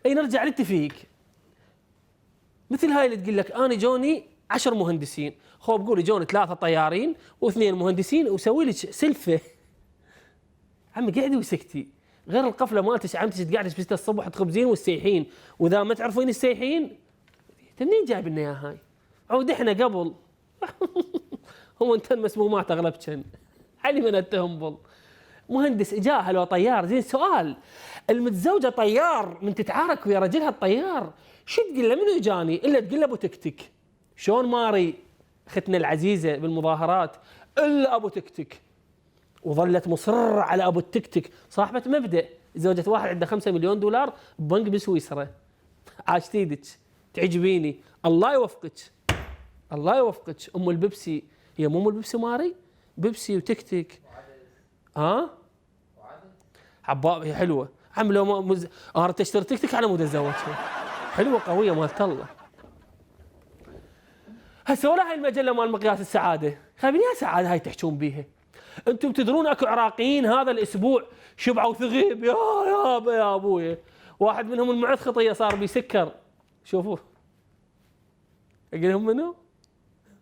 اي نرجع للتفيق. مثل هاي اللي تقول لك انا جوني 10 مهندسين، خو بقول جوني 3 طيارين و2 مهندسين وسوي لك سلفه. عمي قعدي وسكتي، غير القفله مالتك عمتك قاعده بست الصبح تخبزين والسيحين، واذا ما تعرفين السيحين منين جايب لنا اياها هاي؟ عود احنا قبل هو انت مسمومات اغلبكن علي من التهمبل. مهندس اجاها لو طيار زين. سؤال، المتزوجه طيار من تتعارك ويا رجلها الطيار شو تقول له؟ منو اجاني الا تقول له ابو تكتك. شلون ماري اختنا العزيزه بالمظاهرات الا ابو تكتك، وظلت مصرة على ابو التكتك. صاحبه مبدا، زوجة واحد عنده 5 مليون دولار ببنك بسويسرا. عاشت ايدك، تعجبيني، الله يوفقك الله يوفقك. ام البيبسي، هي مو ام البيبسي ماري؟ بيبسي وتكتك. ها؟ عباء هي حلوه. عم لو انا تشتري تكتك على مود اتزوجها. حلوه قويه مالت الله. هسه ولا هاي المجله مال مقياس السعاده، خايبين يا سعاده هاي تحجون بيها. انتم تدرون اكو عراقيين هذا الاسبوع شبعوا ثغيب يا ابويا، واحد منهم المعد خطيه صار بيسكر. شوفوه. اقول لهم منو؟